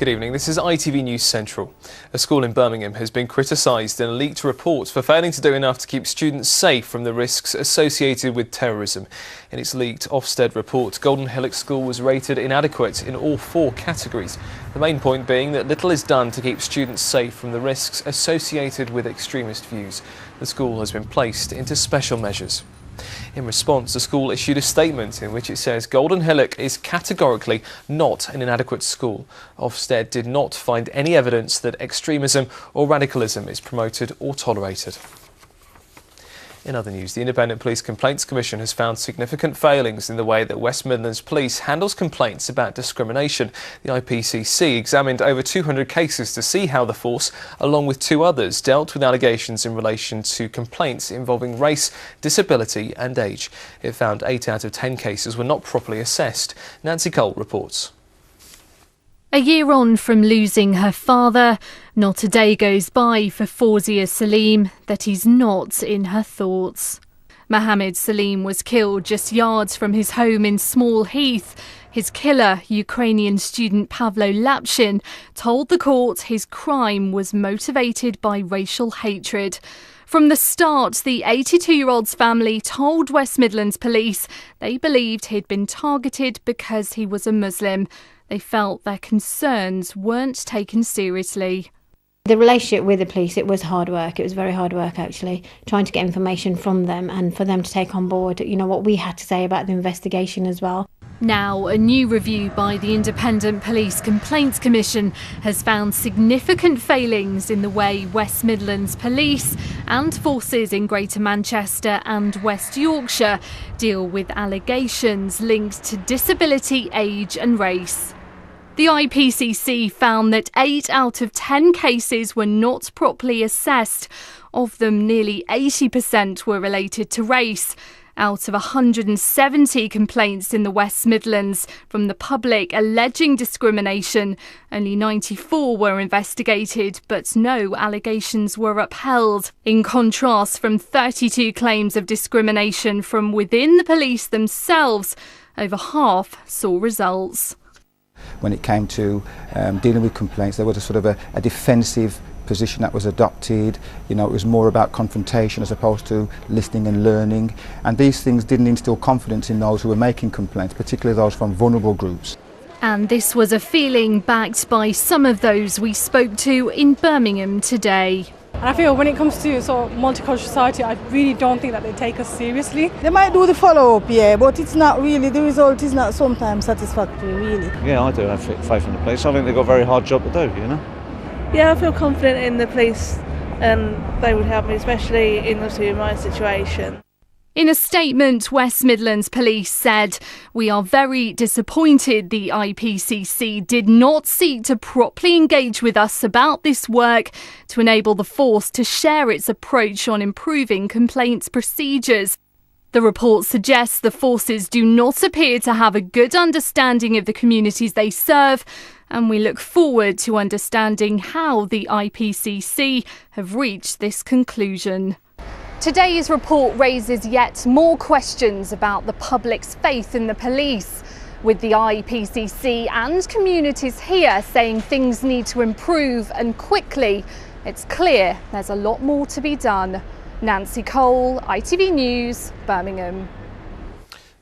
Good evening, this is ITV News Central. A school in Birmingham has been criticised in a leaked report for failing to do enough to keep students safe from the risks associated with terrorism. In its leaked Ofsted report, Golden Hillock School was rated inadequate in all 4 categories. The main point being that little is done to keep students safe from the risks associated with extremist views. The school has been placed into special measures. In response, the school issued a statement in which it says Golden Hillock is categorically not an inadequate school. Ofsted did not find any evidence that extremism or radicalism is promoted or tolerated. In other news, the Independent Police Complaints Commission has found significant failings in the way that West Midlands Police handles complaints about discrimination. The IPCC examined over 200 cases to see how the force, along with 2 others, dealt with allegations in relation to complaints involving race, disability and age. It found 8 out of 10 cases were not properly assessed. Nancy Cole reports. A year on from losing her father, not a day goes by for Fawzia Salim that he's not in her thoughts. Mohammed Salim was killed just yards from his home in Small Heath. His killer, Ukrainian student Pavlo Lapshin, told the court his crime was motivated by racial hatred. From the start, the 82-year-old's family told West Midlands Police they believed he'd been targeted because he was a Muslim. They felt their concerns weren't taken seriously. The relationship with the police, it was hard work. It was very hard work, actually, trying to get information from them and for them to take on board, what we had to say about the investigation as well. Now, a new review by the Independent Police Complaints Commission has found significant failings in the way West Midlands Police and forces in Greater Manchester and West Yorkshire deal with allegations linked to disability, age and race. The IPCC found that 8 out of 10 cases were not properly assessed. Of them, nearly 80% were related to race. Out of 170 complaints in the West Midlands from the public alleging discrimination, only 94 were investigated, but no allegations were upheld. In contrast, from 32 claims of discrimination from within the police themselves, over half saw results. When it came to dealing with complaints, there was a sort of a defensive position that was adopted. It was more about confrontation as opposed to listening and learning, and these things didn't instill confidence in those who were making complaints, particularly those from vulnerable groups. And this was a feeling backed by some of those we spoke to in Birmingham today. And I feel when it comes to sort of multicultural society, I really don't think that they take us seriously. They might do the follow-up, yeah, but it's not really, the result is not sometimes satisfactory, really. Yeah, I do have faith in the police. I think they've got a very hard job to do, Yeah, I feel confident in the police and they would help me, especially in my situation. In a statement, West Midlands Police said, "We are very disappointed the IPCC did not seek to properly engage with us about this work to enable the force to share its approach on improving complaints procedures." The report suggests the forces do not appear to have a good understanding of the communities they serve, and we look forward to understanding how the IPCC have reached this conclusion. Today's report raises yet more questions about the public's faith in the police, with the IPCC and communities here saying things need to improve and quickly. It's clear there's a lot more to be done. Nancy Cole, ITV News, Birmingham.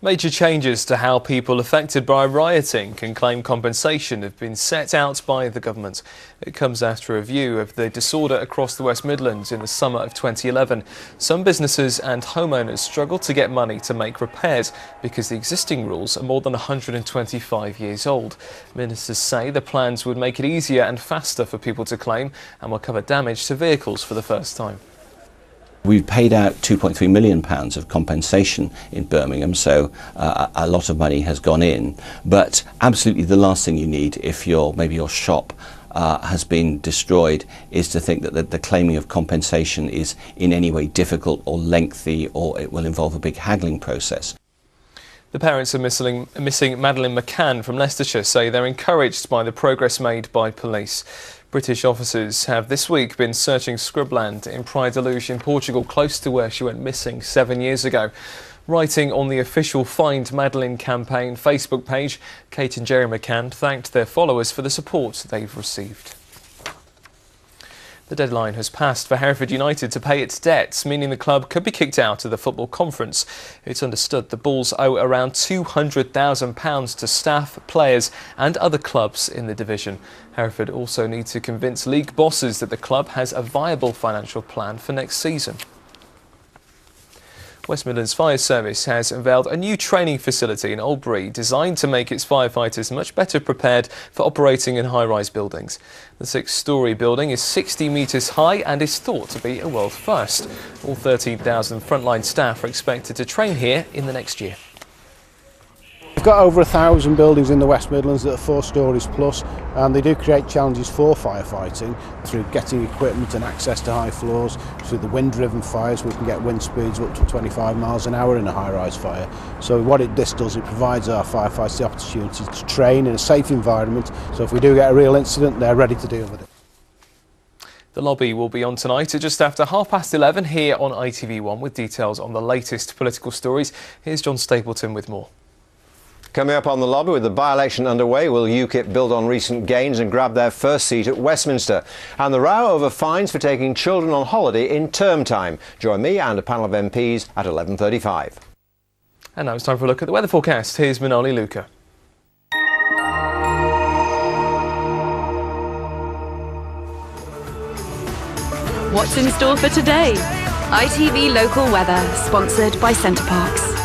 Major changes to how people affected by rioting can claim compensation have been set out by the government. It comes after a review of the disorder across the West Midlands in the summer of 2011. Some businesses and homeowners struggle to get money to make repairs because the existing rules are more than 125 years old. Ministers say the plans would make it easier and faster for people to claim and will cover damage to vehicles for the first time. We've paid out £2.3 million of compensation in Birmingham, so a lot of money has gone in. But absolutely the last thing you need if maybe your shop has been destroyed is to think that the claiming of compensation is in any way difficult or lengthy, or it will involve a big haggling process. The parents of missing Madeleine McCann from Leicestershire say they're encouraged by the progress made by police. British officers have this week been searching scrubland in Praia da Luz in Portugal, close to where she went missing 7 years ago. Writing on the official Find Madeline campaign Facebook page, Kate and Jerry McCann thanked their followers for the support they've received. The deadline has passed for Hereford United to pay its debts, meaning the club could be kicked out of the football conference. It's understood the Bulls owe around £200,000 to staff, players and other clubs in the division. Hereford also need to convince league bosses that the club has a viable financial plan for next season. West Midlands Fire Service has unveiled a new training facility in Albury designed to make its firefighters much better prepared for operating in high-rise buildings. The 6-storey building is 60 metres high and is thought to be a world first. All 13,000 frontline staff are expected to train here in the next year. We've got over 1,000 buildings in the West Midlands that are 4 storeys plus, and they do create challenges for firefighting through getting equipment and access to high floors. Through the wind-driven fires, we can get wind speeds up to 25 miles an hour in a high-rise fire. So what this does, it provides our firefighters the opportunity to train in a safe environment, so if we do get a real incident, they're ready to deal with it. The lobby will be on tonight at just after 11:30 here on ITV1 with details on the latest political stories. Here's John Stapleton with more. Coming up on the lobby, with the by-election underway, will UKIP build on recent gains and grab their first seat at Westminster? And the row over fines for taking children on holiday in term time. Join me and a panel of MPs at 11:35. And now it's time for a look at the weather forecast. Here's Manoli Luca. What's in store for today? ITV Local Weather, sponsored by CenterParcs.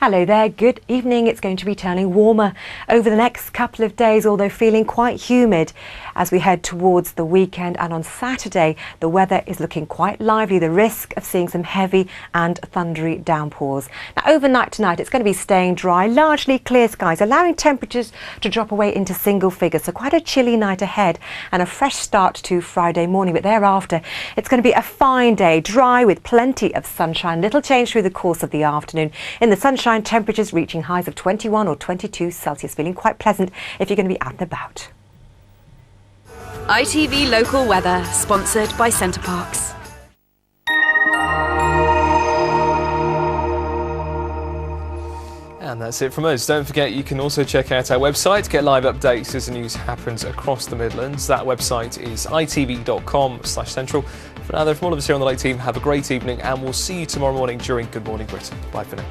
Hello there, good evening. It's going to be turning warmer over the next couple of days, although feeling quite humid as we head towards the weekend. And on Saturday, the weather is looking quite lively, the risk of seeing some heavy and thundery downpours. Now, overnight tonight, it's going to be staying dry, largely clear skies, allowing temperatures to drop away into single figures. So quite a chilly night ahead and a fresh start to Friday morning. But thereafter, it's going to be a fine day, dry with plenty of sunshine. Little change through the course of the afternoon. In the sunshine, temperatures reaching highs of 21 or 22 Celsius, feeling quite pleasant if you're going to be out and about. ITV Local Weather, sponsored by CenterParcs. And that's it from us. Don't forget you can also check out our website to get live updates as the news happens across the Midlands. That website is itv.com/central. For now, though, from all of us here on the Late Team, have a great evening and we'll see you tomorrow morning during Good Morning Britain. Bye for now.